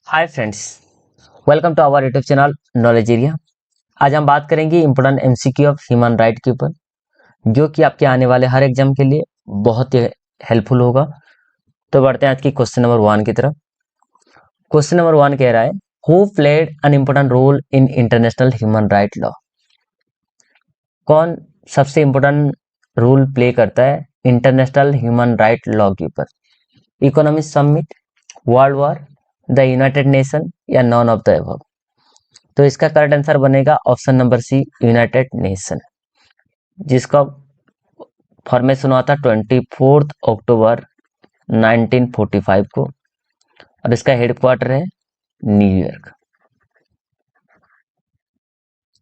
Hi friends, welcome to our YouTube channel knowledge area. आज हम बात करेंगे important MCQ of human right के ऊपर, जो कि आपके आने वाले हर एग्जाम के लिए बहुत ही हेल्पफुल होगा। तो बढ़ते हैं आज की क्वेश्चन नंबर 1 की तरफ। क्वेश्चन नंबर 1 कह रहा है, who played an important role in international human right law. कौन सबसे इम्पोर्टेंट रोल प्ले करता है इंटरनेशनल ह्यूमन राइट लॉ के ऊपर? Economic summit, world war, the United Nation या नॉन ऑफ द अबव। तो इसका करेक्ट आंसर बनेगा option number C, United Nation, जिसका फॉर्मेशन हुआ था 24 अक्टूबर 1945 को, और इसका हेडक्वार्टर है न्यूयॉर्क,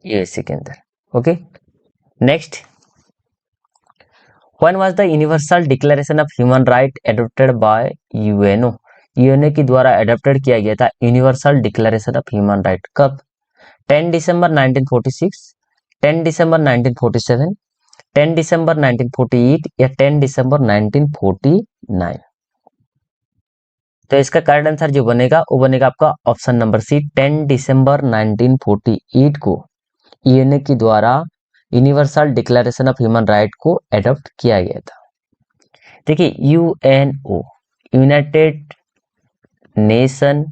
यूएसए के अंदर। Okay, next, when was the universal declaration of human right adopted by UNO. UNO के द्वारा एडॉप्टेड किया गया था universal declaration of human right कब? 10 दिसंबर 1946, 10 दिसंबर 1947, 10 दिसंबर 1948 या 10 दिसंबर 1949। तो इसका करेक्ट आंसर जो बनेगा वो बनेगा आपका ऑप्शन नंबर सी, 10 दिसंबर 1948 को यूएनओ के द्वारा universal declaration of human right को एडॉप्ट किया गया था। देखिए, यूएनओ, यूनाइटेड नेशन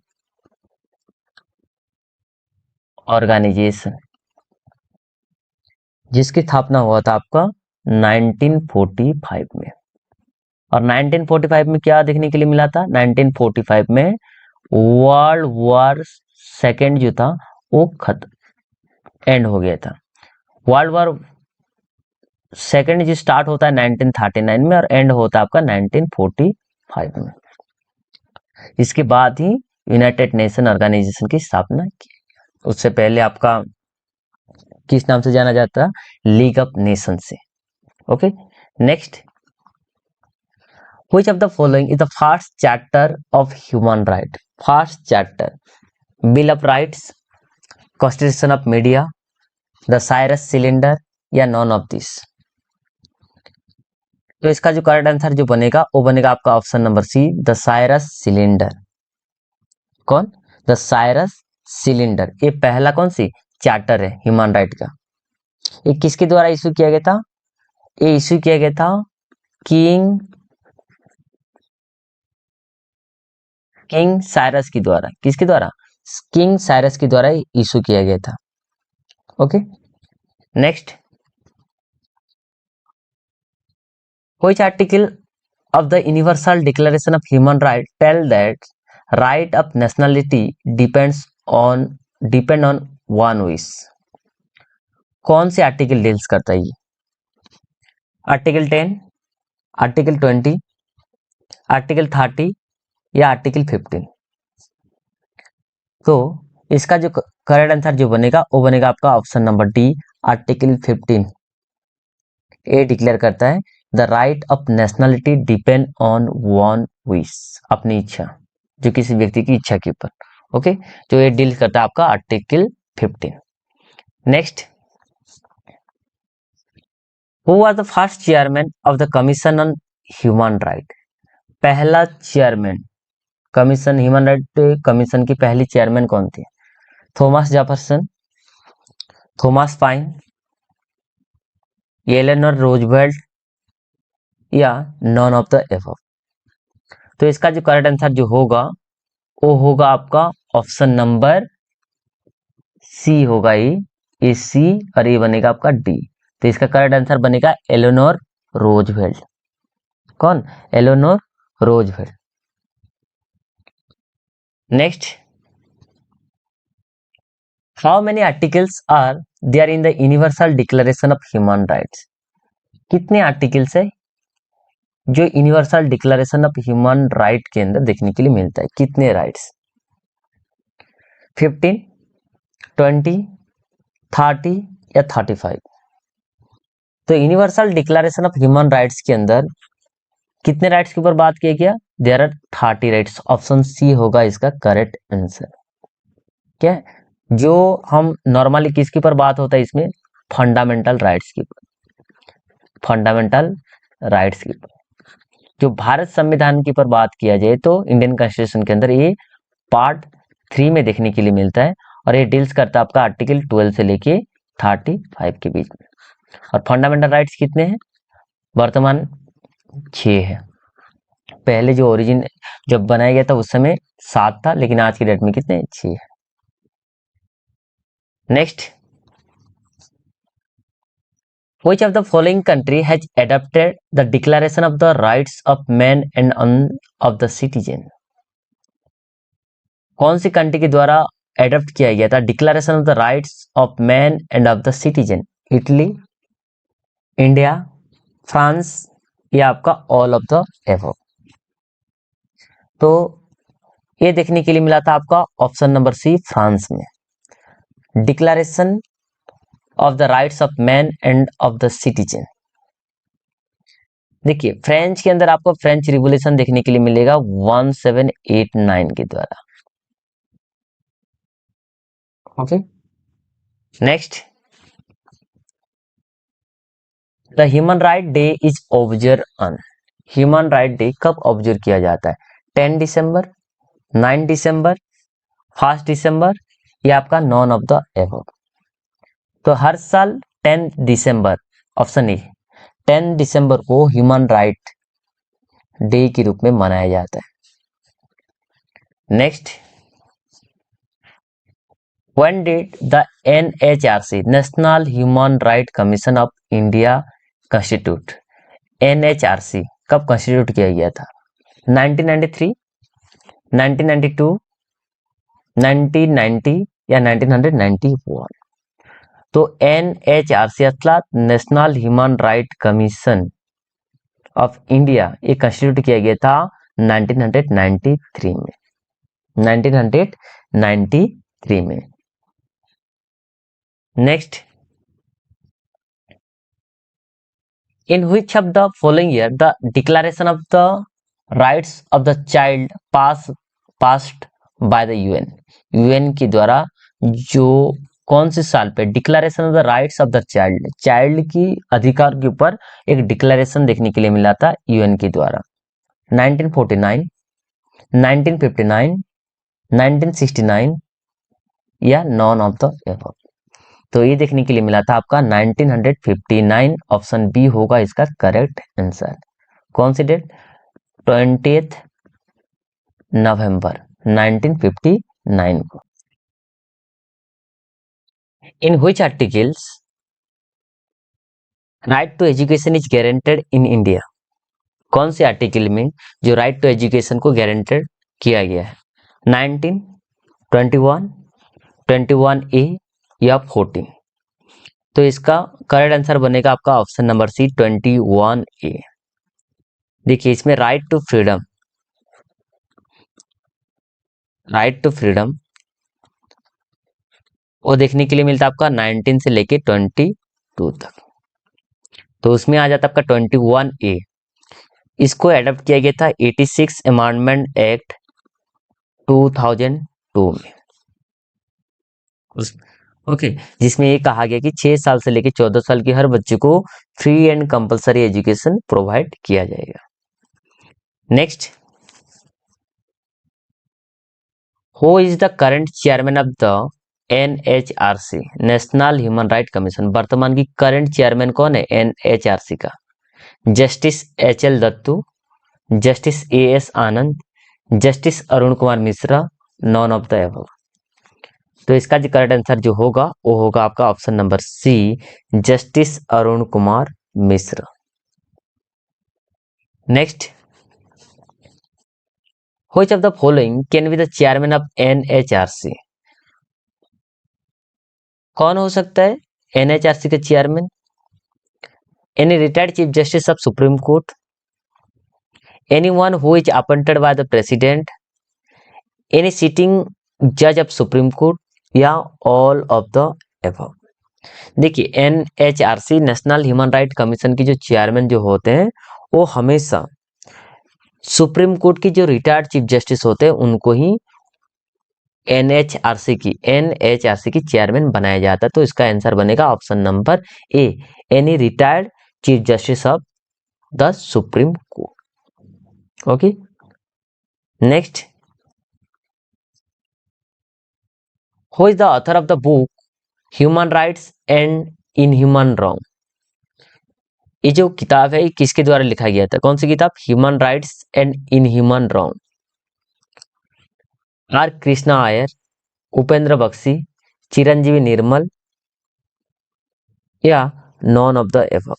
ऑर्गेनाइजेशन, जिसकी स्थापना हुआ था आपका 1945 में। और 1945 में क्या देखने के लिए मिला था? 1945 में वर्ल्ड वॉर सेकेंड जो था वो खत्म, एंड हो गया था। वर्ल्ड वॉर सेकेंड जो स्टार्ट होता है 1939 में और एंड होता है आपका 1945 में। इसके बाद ही यूनाइटेड नेशन ऑर्गेनाइजेशन की स्थापना की। उससे पहले आपका किस नाम से जाना जाता? लीग ऑफ नेशन से। Okay, next, which of the following is the first chapter of human right? First chapter, bill of rights, constitution of media, the cyrus cylinder या none of this। तो इसका जो करेक्ट आंसर जो बनेगा वो बनेगा आपका option number C, the Cyrus cylinder. कौन? The Cyrus cylinder. ये पहला कौन सी चार्टर है ह्यूमन राइट का? ये किसके द्वारा इशू किया गया था? ये इशू किया गया था किंग साइरस के द्वारा। किसके द्वारा? किंग साइरस के द्वारा इशू किया गया था। Okay, next, which article of the universal declaration of human right tell that right of nationality depend on one wish. कौन से आर्टिकल डील्स करता है ये? आर्टिकल 10, आर्टिकल 20, आर्टिकल 30 या आर्टिकल 15। तो इसका जो करेक्ट आंसर जो बनेगा वो बनेगा आपका ऑप्शन नंबर डी, आर्टिकल 15। ये डिक्लेयर करता है the right of nationality depend on one wish, अपनी इच्छा, जो किसी व्यक्ति की इच्छा के ऊपर। ओके, जो ये डील करता है आपका article 15। Next, who was the first chairman of the commission on human right. पहला chairman commission, human right commission की पहली चेयरमैन कौन थी? Thomas Jefferson, Thomas Paine, Eleanor Roosevelt या नॉन ऑफ द एबव। तो इसका जो करेक्ट आंसर जो होगा वो होगा आपका ऑप्शन नंबर सी होगा, ये सी और ये बनेगा आपका डी। तो इसका करेक्ट आंसर बनेगा एलेनोर रूजवेल्ट। कौन? Eleanor Roosevelt. Next, how many articles are there in the universal declaration of human rights. कितने आर्टिकल्स है जो universal declaration of human right के अंदर देखने के लिए मिलता है? कितने राइट्स? 15, 20, 30 या 35। तो universal declaration of human rights के अंदर कितने राइट्स के ऊपर बात किया गया? There are 30 rights. Option C होगा इसका करेक्ट आंसर। क्या है? जो हम नॉर्मली किसके ऊपर बात होता है इसमें? फंडामेंटल राइट्स के ऊपर। फंडामेंटल राइट्स के ऊपर जो भारत संविधान के ऊपर बात किया जाए तो इंडियन कॉन्स्टिट्यूशन के अंदर ये पार्ट 3 में देखने के लिए मिलता है और ये डील्स करता है आपका आर्टिकल 12 से लेके 35 के बीच में। और फंडामेंटल राइट्स कितने हैं? वर्तमान 6 है। पहले जो ओरिजिन जब बनाया गया था उस समय 7 था, लेकिन आज की डेट में कितने? 6 है। Next, which of the following country has adopted the Declaration of the Rights of Man and of the Citizen? कौन सी कंट्री के द्वारा एडॉप्ट किया गया था declaration of the rights of man end of the citizen? Italy, India, France या आपका all of the above? तो ये देखने के लिए मिला था आपका ऑप्शन नंबर सी, फ्रांस में। Declaration of the rights of man end of the citizen. देखिए फ्रेंच के अंदर आपको फ्रेंच रिवोल्यूशन देखने के लिए मिलेगा 1789 के द्वारा। Okay, next, the human right day is observe on. Human right day कब ऑब्जर्व किया जाता है? 10 दिसंबर, 9 दिसंबर, 1 दिसंबर या आपका नॉन ऑफ द एबव? तो हर साल 10 दिसंबर, ऑप्शन ए, 10 दिसंबर को ह्यूमन राइट डे के रूप में मनाया जाता है। Next, when did the NHRC National Human right commission of India constitute? NHRC कब कंस्टिट्यूट किया गया था? 1993, 1992, 1990 या 1991? तो NHRC अर्थात national Human right commission of India ये कंस्टिट्यूट किया गया था 1993 में। 1993 में। Next, in which of the following year the declaration of the rights of the child passed by the UN के द्वारा जो कौन से साल पे declaration of the rights of the child की अधिकार के ऊपर एक डिक्लेरेशन देखने के लिए मिला था UN के द्वारा? 1949, 1959, 1969 या नॉन ऑफ द एबव? तो ये देखने के लिए मिला था आपका 1959, ऑप्शन बी होगा इसका करेक्ट आंसर। कौन सी डेट? 20 नवंबर 1959 को। In which articles right to education is guaranteed in India? कौन से आर्टिकल में जो राइट टू एजुकेशन को गारंटेड किया गया है? 19, 21, 21A या 14? तो इसका करेक्ट आंसर बनेगा आपका ऑप्शन नंबर सी, 21A। देखिए इसमें राइट टू फ्रीडम वो देखने के लिए मिलता है आपका 19 से लेके 22 तक। तो उसमें आ जाता है आपका 21A। इसको एडॉप्ट किया गया था 86 अमेंडमेंट एक्ट 2002 में। ओके, जिसमें ये कहा गया कि 6 साल से लेकर 14 साल के हर बच्चे को free and compulsory education provide किया जाएगा। Next, who is the current chairman of the NHRC National Human right commission? वर्तमान की करंट चेयरमैन कौन है NHRC का? Justice HL Dattu, justice AS Anand, justice Arun Kumar Mishra, non of the above? तो इसका जो करेक्ट आंसर जो होगा वो होगा आपका option number C, Justice Arun Kumar Mishra. Next, which of the following can be the chairman of NHRC? कौन हो सकता है NHRC के chairman? Any retired chief justice of Supreme Court, anyone who is appointed by the president, any sitting जज of Supreme Court या all of the above? देखिए NHRC National Human right commission की जो चेयरमैन जो होते हैं वो हमेशा सुप्रीम कोर्ट की जो रिटायर्ड चीफ जस्टिस होते हैं उनको ही NHRC की चेयरमैन बनाया जाता है। तो इसका आंसर बनेगा option number A, any retired chief justice of the supreme court. Okay, next, who is the author of the book human rights and inhuman wrong? ये जो किताब है ये किसके द्वारा लिखा गया था? कौन सी किताब? Human rights and inhuman wrong. R Krishna Iyer, Upendra Baxi, Chiranjivi Nirmal या नॉन ऑफ द एबव?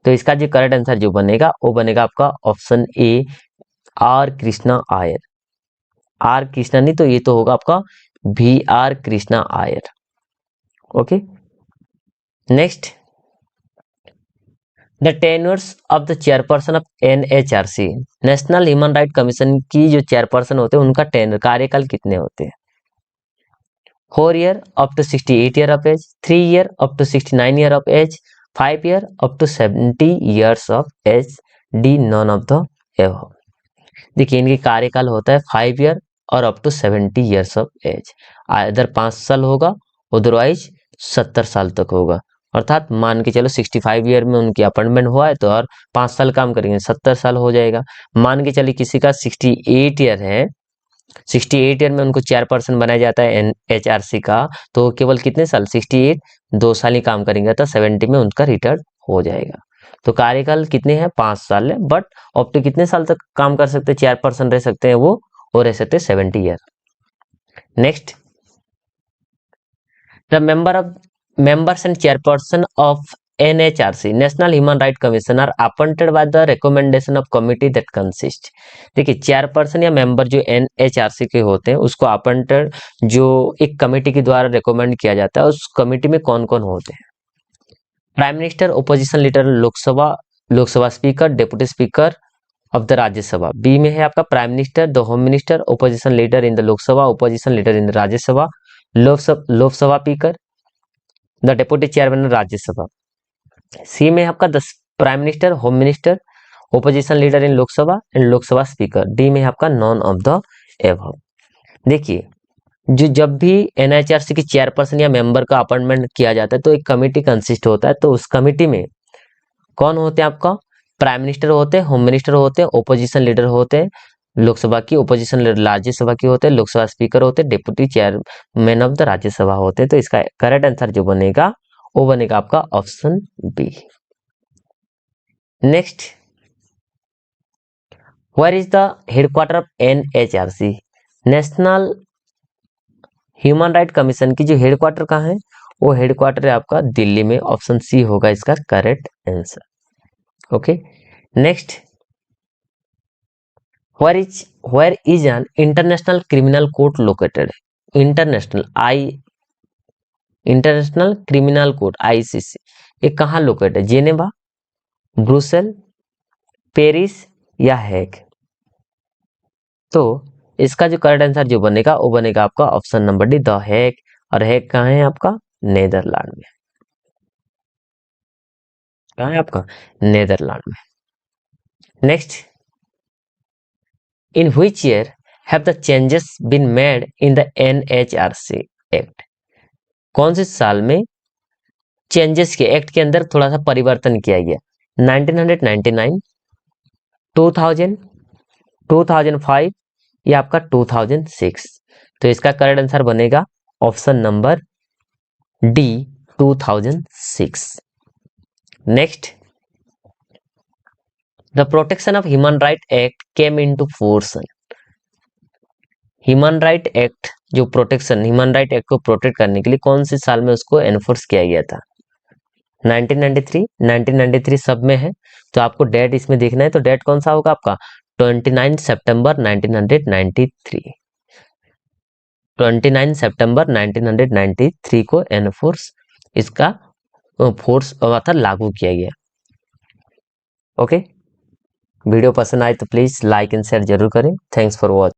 तो इसका जो करेक्ट आंसर जो बनेगा वो बनेगा आपका option A, R Krishna Iyer. R Krishna नहीं तो ये तो होगा आपका V R Krishna Iyer. Okay, next, the tenures of the chairperson of NHRC, National Human right commission की जो चेयरपर्सन होते हैं उनका टेन्योर कार्यकाल कितने होते हैं? 4 year up to 68 year of age, 3 year up to 69 year of age, 5 year up to 70 years of age, D none of the above? देखिए इनके कार्यकाल होता है 5 ईयर और up to 70 years of age. इधर 5 साल होगा, अदरवाइज 70 साल तक होगा। अर्थात मान के चलो 65 ईयर में उनकी अपॉइंटमेंट हुआ है तो और 5 साल काम करेंगे 70 साल हो जाएगा। मान के चलिए किसी का 68 ईयर है, 68 ईयर में उनको चेयरपर्सन बनाया जाता है एनएचआरसी का, तो केवल कितने साल? 68, 2 साल ही काम करेंगे तो 70 में उनका रिटायर्ड हो जाएगा। तो कार्यकाल कितने हैं? 5 साल है, बट अप टू कितने साल तक काम कर सकते हैं, चेयरपर्सन रह सकते हैं वो रह सकते हैं 70 year. Next, the members and chairperson of NHRC, National Human right Commission, are appointed by the recommendation of committee that consist. देखिए चेयरपर्सन या मेंबर जो NHRC के होते हैं उसको अपॉइंटेड जो एक कमेटी के द्वारा रिकमेंड किया जाता है, उस कमेटी में कौन कौन होते हैं? Prime minister, opposition leader Lok Sabha speaker, deputy speaker of the Rajya Sabha. B में है आपका prime minister, the home minister, opposition leader in the Lok Sabha, opposition leader in the Rajya Sabha, Lok Sabha speaker, the deputy chairman Rajya Sabha. C में आपका the prime minister, home minister, opposition leader in Lok Sabha and Lok Sabha speaker. D में है आपका non of the above. देखिए जो जब भी NHRC की चेयरपर्सन या मेंबर का अपॉइंटमेंट किया जाता है तो एक कमेटी कंसिस्ट होता है, तो उस कमेटी में कौन होते हैं? आपका प्राइम मिनिस्टर होते हैं, होम मिनिस्टर होते हैं, ओपोजिशन लीडर होते हैं लोकसभा की, ओपोजिशन लीडर राज्यसभा की होते हैं, लोकसभा स्पीकर होते हैं, deputy chairman of the Rajya Sabha होते हैं। तो इसका करेक्ट आंसर जो बनेगा वो बनेगा आपका option B. Next, where is the headquarter of NHRC, National Human right commission की जो हेडक्वार्टर कहाँ है? वो हेडक्वार्टर है आपका दिल्ली में। ऑप्शन सी होगा इसका correct answer. Okay, next, where is an international criminal court located? International criminal court ICC ये कहाँ लोकेट है? जेनेवा, ब्रुसेल, पेरिस या हैग? तो इसका जो करेक्ट आंसर जो बनेगा वो बनेगा आपका option number D, the Hague. और हैग कहाँ है आपका? नेदरलैंड में। कहाँ है आपका? नेदरलैंड में। Next, in which year have the changes been made in the NHRC act? कौन से साल में चेंजेस के एक्ट के अंदर थोड़ा सा परिवर्तन किया गया? 1999, 2000, 2005 या आपका 2006? तो इसका करेक्ट आंसर बनेगा option number D, 2006। Next, the protection of human right act came into force. Human right act जो प्रोटेक्शन ह्यूमन राइट एक्ट को प्रोटेक्ट करने के लिए कौन से साल में उसको एनफोर्स किया गया था? 1993, 1993 सब में है तो आपको डेट इसमें देखना है, तो डेट कौन सा होगा आपका? 29 सितंबर 1993। 29 सितंबर 1993 को एनफोर्स इसका फोर्स अर्थात लागू किया गया। ओके, वीडियो पसंद आए तो प्लीज लाइक एंड शेयर जरूर करें। Thanks for watching.